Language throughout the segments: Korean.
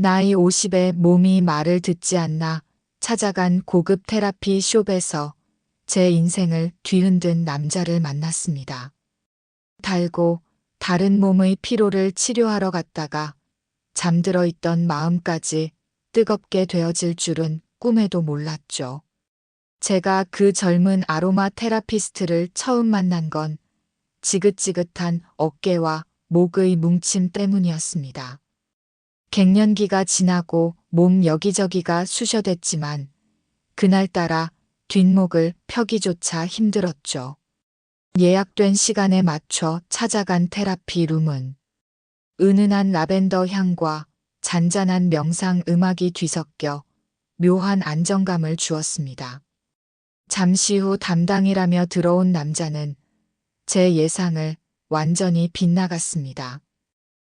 나이 50에 몸이 말을 듣지 않나 찾아간 고급 테라피 숍에서 제 인생을 뒤흔든 남자를 만났습니다. 달고 다른 몸의 피로를 치료하러 갔다가 잠들어 있던 마음까지 뜨겁게 되어질 줄은 꿈에도 몰랐죠. 제가 그 젊은 아로마 테라피스트를 처음 만난 건 지긋지긋한 어깨와 목의 뭉침 때문이었습니다. 갱년기가 지나고 몸 여기저기가 쑤셔댔지만 그날따라 뒷목을 펴기조차 힘들었죠. 예약된 시간에 맞춰 찾아간 테라피 룸은 은은한 라벤더 향과 잔잔한 명상 음악이 뒤섞여 묘한 안정감을 주었습니다. 잠시 후 담당이라며 들어온 남자는 제 예상을 완전히 빗나갔습니다.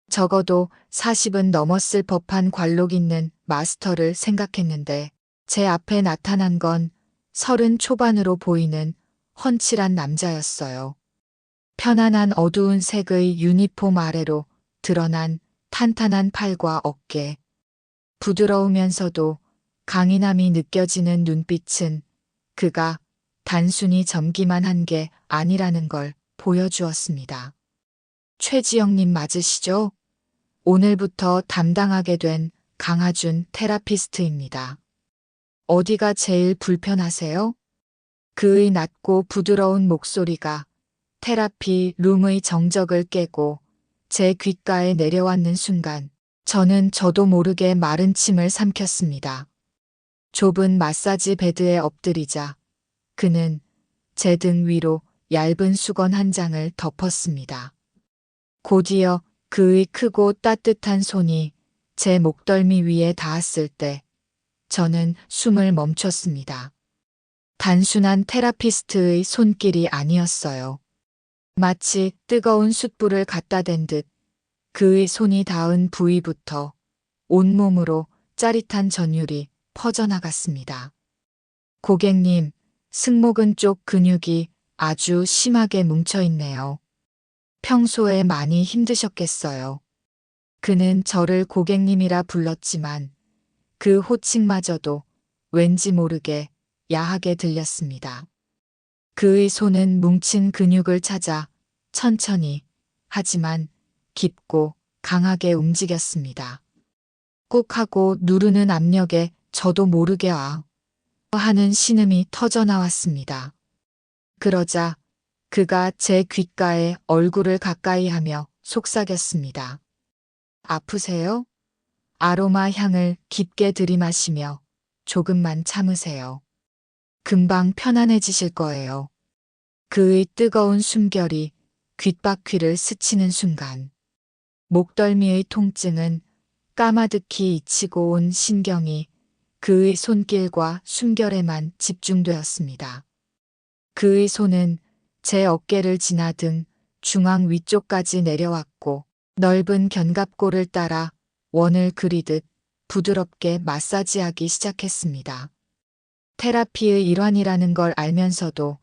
적어도 40은 넘었을 법한 관록 있는 마스터를 생각했는데 제 앞에 나타난 건 30 초반으로 보이는 훤칠한 남자였어요. 편안한 어두운 색의 유니폼 아래로 드러난 탄탄한 팔과 어깨, 부드러우면서도 강인함이 느껴지는 눈빛은 그가 단순히 젊기만 한 게 아니라는 걸 보여주었습니다. 최지영님 맞으시죠? 오늘부터 담당하게 된 강하준 테라피스트입니다. 어디가 제일 불편하세요? 그의 낮고 부드러운 목소리가 테라피 룸의 정적을 깨고 제 귓가에 내려왔는 순간 저는 저도 모르게 마른 침을 삼켰습니다. 좁은 마사지 베드에 엎드리자 그는 제 등 위로 얇은 수건 한 장을 덮었습니다. 곧이어 그의 크고 따뜻한 손이 제 목덜미 위에 닿았을 때 저는 숨을 멈췄습니다. 단순한 테라피스트의 손길이 아니었어요. 마치 뜨거운 숯불을 갖다 댄 듯 그의 손이 닿은 부위부터 온몸으로 짜릿한 전율이 퍼져나갔습니다. 고객님, 승모근 쪽 근육이 아주 심하게 뭉쳐있네요. 평소에 많이 힘드셨겠어요. 그는 저를 고객님이라 불렀지만 그 호칭마저도 왠지 모르게 야하게 들렸습니다. 그의 손은 뭉친 근육을 찾아 천천히 하지만 깊고 강하게 움직였습니다. 꾹 하고 누르는 압력에 저도 모르게 하는 신음이 터져 나왔습니다. 그러자 그가 제 귓가에 얼굴을 가까이 하며 속삭였습니다. 아프세요? 아로마 향을 깊게 들이마시며 조금만 참으세요. 금방 편안해지실 거예요. 그의 뜨거운 숨결이 귓바퀴를 스치는 순간 목덜미의 통증은 까마득히 잊히고 온 신경이 그의 손길과 숨결에만 집중되었습니다. 그의 손은 제 어깨를 지나 등 중앙 위쪽까지 내려왔고 넓은 견갑골을 따라 원을 그리듯 부드럽게 마사지하기 시작했습니다. 테라피의 일환이라는 걸 알면서도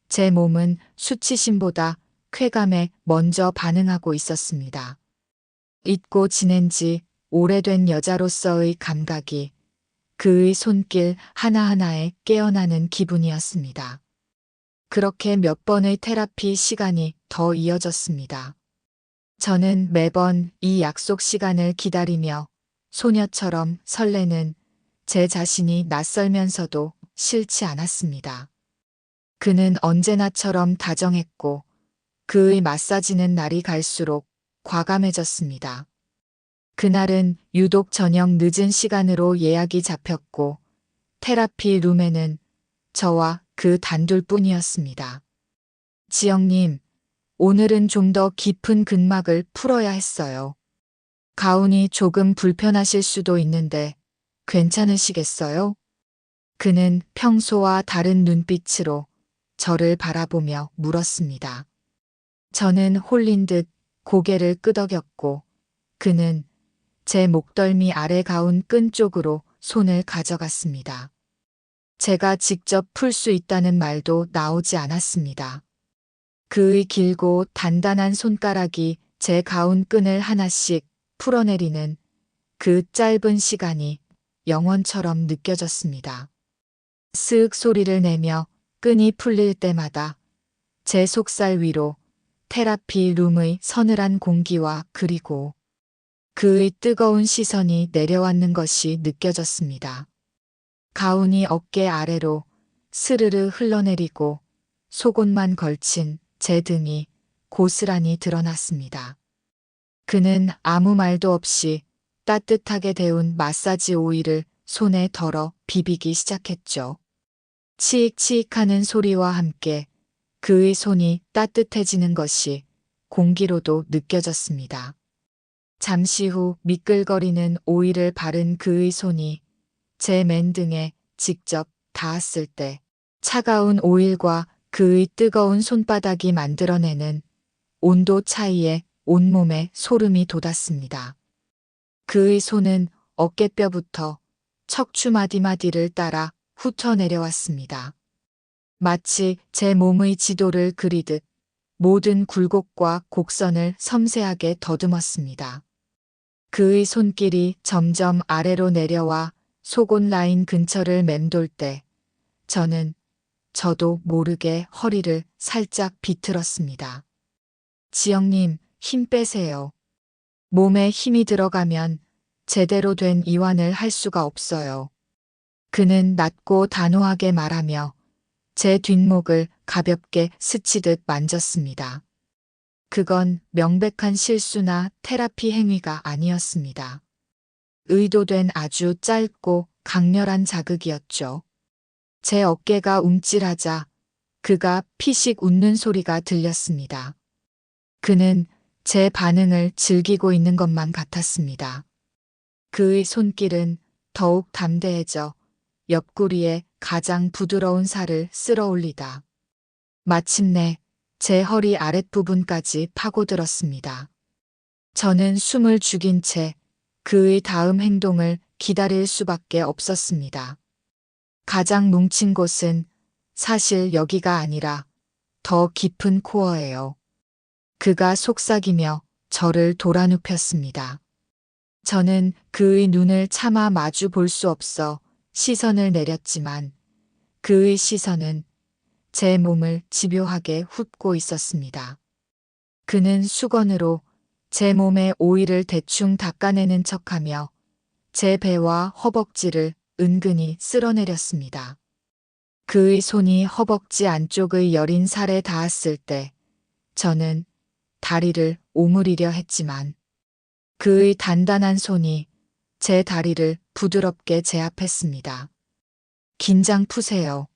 제 몸은 수치심보다 쾌감에 먼저 반응하고 있었습니다. 잊고 지낸 지 오래된 여자로서의 감각이 그의 손길 하나하나에 깨어나는 기분이었습니다. 그렇게 몇 번의 테라피 시간이 더 이어졌습니다. 저는 매번 이 약속 시간을 기다리며 소녀처럼 설레는 제 자신이 낯설면서도 싫지 않았습니다. 그는 언제나처럼 다정했고 그의 마사지는 날이 갈수록 과감해졌습니다. 그날은 유독 저녁 늦은 시간으로 예약이 잡혔고 테라피 룸에는 저와 그 단둘뿐이었습니다. 지영님, 오늘은 좀 더 깊은 근막을 풀어야 했어요. 가운이 조금 불편하실 수도 있는데 괜찮으시겠어요? 그는 평소와 다른 눈빛으로 저를 바라보며 물었습니다. 저는 홀린 듯 고개를 끄덕였고 그는 제 목덜미 아래 가운 끈 쪽으로 손을 가져갔습니다. 제가 직접 풀 수 있다는 말도 나오지 않았습니다. 그의 길고 단단한 손가락이 제 가운 끈을 하나씩 풀어내리는 그 짧은 시간이 영원처럼 느껴졌습니다. 스윽 소리를 내며 끈이 풀릴 때마다 제 속살 위로 테라피 룸의 서늘한 공기와 그리고 그의 뜨거운 시선이 내려왔는 것이 느껴졌습니다. 가운이 어깨 아래로 스르르 흘러내리고 속옷만 걸친 제 등이 고스란히 드러났습니다. 그는 아무 말도 없이 따뜻하게 데운 마사지 오일을 손에 덜어 비비기 시작했죠. 치익치익하는 소리와 함께 그의 손이 따뜻해지는 것이 공기로도 느껴졌습니다. 잠시 후 미끌거리는 오일을 바른 그의 손이 제 맨등에 직접 닿았을 때 차가운 오일과 그의 뜨거운 손바닥이 만들어내는 온도 차이에 온몸에 소름이 돋았습니다. 그의 손은 어깨뼈부터 척추 마디마디를 따라 훑어 내려왔습니다. 마치 제 몸의 지도를 그리듯 모든 굴곡과 곡선을 섬세하게 더듬었습니다. 그의 손길이 점점 아래로 내려와 속옷 라인 근처를 맴돌 때 저도 모르게 허리를 살짝 비틀었습니다. 지영님, 힘 빼세요. 몸에 힘이 들어가면 제대로 된 이완을 할 수가 없어요. 그는 낮고 단호하게 말하며 제 뒷목을 가볍게 스치듯 만졌습니다. 그건 명백한 실수나 테라피 행위가 아니었습니다. 의도된 아주 짧고 강렬한 자극이었죠. 제 어깨가 움찔하자 그가 피식 웃는 소리가 들렸습니다. 그는 제 반응을 즐기고 있는 것만 같았습니다. 그의 손길은 더욱 담대해져 옆구리에 가장 부드러운 살을 쓸어 올리다 마침내 제 허리 아랫부분까지 파고들었습니다. 저는 숨을 죽인 채 그의 다음 행동을 기다릴 수밖에 없었습니다. 가장 뭉친 곳은 사실 여기가 아니라 더 깊은 코어예요. 그가 속삭이며 저를 돌아눕혔습니다. 저는 그의 눈을 차마 마주 볼 수 없어 시선을 내렸지만 그의 시선은 제 몸을 집요하게 훑고 있었습니다. 그는 수건으로 제 몸에 오일을 대충 닦아내는 척하며 제 배와 허벅지를 은근히 쓸어내렸습니다. 그의 손이 허벅지 안쪽의 여린 살에 닿았을 때 저는 다리를 오므리려 했지만 그의 단단한 손이 제 다리를 부드럽게 제압했습니다. 긴장 푸세요.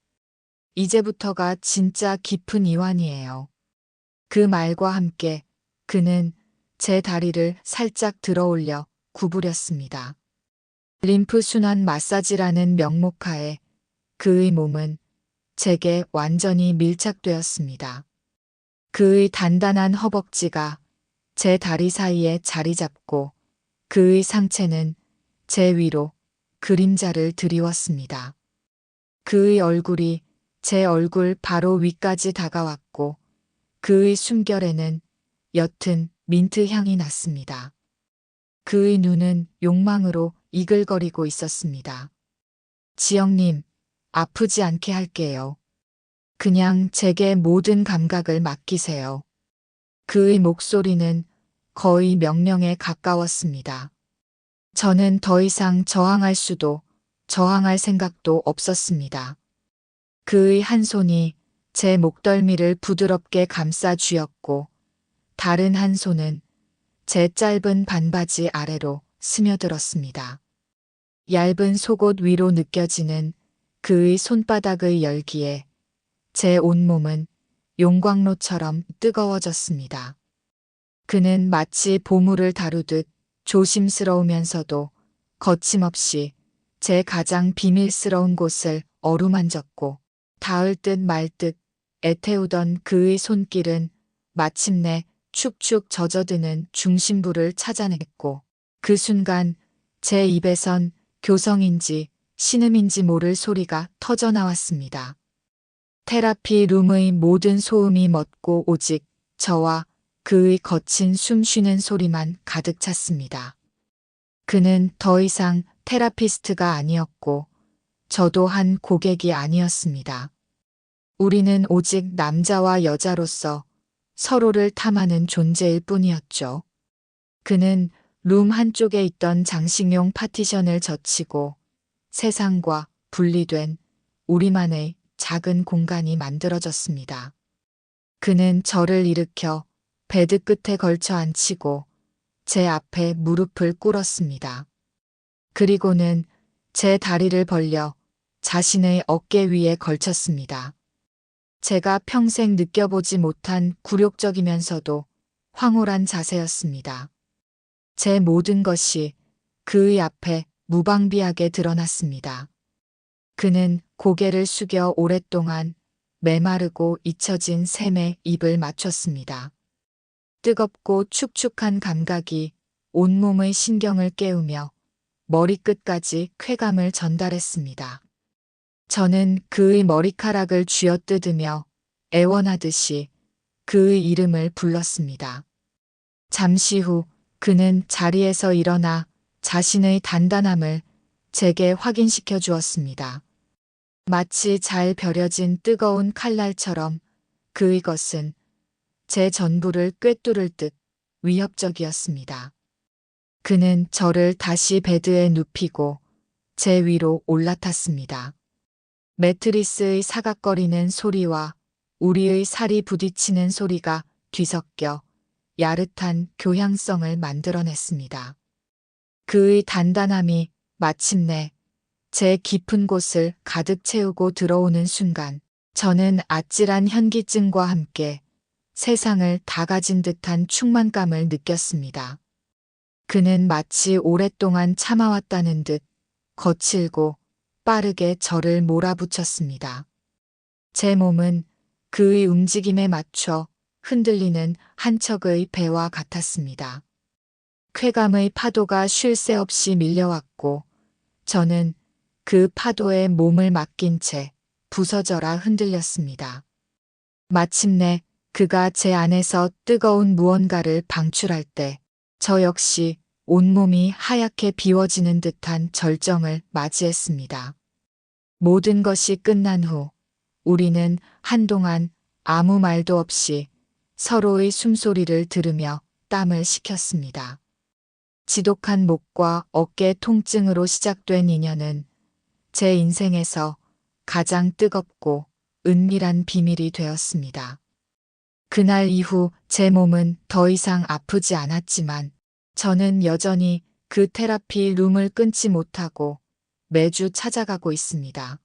이제부터가 진짜 깊은 이완이에요. 그 말과 함께 그는 제 다리를 살짝 들어올려 구부렸습니다. 림프 순환 마사지라는 명목하에 그의 몸은 제게 완전히 밀착되었습니다. 그의 단단한 허벅지가 제 다리 사이에 자리 잡고 그의 상체는 제 위로 그림자를 드리웠습니다. 그의 얼굴이 제 얼굴 바로 위까지 다가왔고 그의 숨결에는 옅은 민트 향이 났습니다. 그의 눈은 욕망으로 이글거리고 있었습니다. 지영님, 아프지 않게 할게요. 그냥 제게 모든 감각을 맡기세요. 그의 목소리는 거의 명령에 가까웠습니다. 저는 더 이상 저항할 수도 저항할 생각도 없었습니다. 그의 한 손이 제 목덜미를 부드럽게 감싸 쥐었고 다른 한 손은 제 짧은 반바지 아래로 스며들었습니다. 얇은 속옷 위로 느껴지는 그의 손바닥의 열기에 제 온몸은 용광로처럼 뜨거워졌습니다. 그는 마치 보물을 다루듯 조심스러우면서도 거침없이 제 가장 비밀스러운 곳을 어루만졌고 닿을 듯 말 듯 애태우던 그의 손길은 마침내 축축 젖어드는 중심부를 찾아냈고 그 순간 제 입에선 교성인지 신음인지 모를 소리가 터져나왔습니다. 테라피 룸의 모든 소음이 멎고 오직 저와 그의 거친 숨 쉬는 소리만 가득 찼습니다. 그는 더 이상 테라피스트가 아니었고, 저도 한 고객이 아니었습니다. 우리는 오직 남자와 여자로서 서로를 탐하는 존재일 뿐이었죠. 그는 룸 한쪽에 있던 장식용 파티션을 젖히고 세상과 분리된 우리만의 작은 공간이 만들어졌습니다. 그는 저를 일으켜 베드 끝에 걸쳐 앉히고 제 앞에 무릎을 꿇었습니다. 그리고는 제 다리를 벌려 자신의 어깨 위에 걸쳤습니다. 제가 평생 느껴보지 못한 굴욕적이면서도 황홀한 자세였습니다. 제 모든 것이 그의 앞에 무방비하게 드러났습니다. 그는 고개를 숙여 오랫동안 메마르고 잊혀진 샘에 입을 맞췄습니다. 뜨겁고 축축한 감각이 온몸의 신경을 깨우며 머리끝까지 쾌감을 전달했습니다. 저는 그의 머리카락을 쥐어뜯으며 애원하듯이 그의 이름을 불렀습니다. 잠시 후 그는 자리에서 일어나 자신의 단단함을 제게 확인시켜 주었습니다. 마치 잘 벼려진 뜨거운 칼날처럼 그의 것은 제 전부를 꿰뚫을 듯 위협적이었습니다. 그는 저를 다시 베드에 눕히고 제 위로 올라탔습니다. 매트리스의 사각거리는 소리와 우리의 살이 부딪히는 소리가 뒤섞여 야릇한 교향성을 만들어냈습니다. 그의 단단함이 마침내 제 깊은 곳을 가득 채우고 들어오는 순간 저는 아찔한 현기증과 함께 세상을 다 가진 듯한 충만감을 느꼈습니다. 그는 마치 오랫동안 참아왔다는 듯 거칠고 빠르게 저를 몰아붙였습니다. 제 몸은 그의 움직임에 맞춰 흔들리는 한 척의 배와 같았습니다. 쾌감의 파도가 쉴 새 없이 밀려왔고 저는 그 파도에 몸을 맡긴 채 부서져라 흔들렸습니다. 마침내 그가 제 안에서 뜨거운 무언가를 방출할 때 저 역시 온몸이 하얗게 비워지는 듯한 절정을 맞이했습니다. 모든 것이 끝난 후 우리는 한동안 아무 말도 없이 서로의 숨소리를 들으며 땀을 식혔습니다. 지독한 목과 어깨 통증으로 시작된 인연은 제 인생에서 가장 뜨겁고 은밀한 비밀이 되었습니다. 그날 이후 제 몸은 더 이상 아프지 않았지만 저는 여전히 그 테라피 룸을 끊지 못하고 매주 찾아가고 있습니다.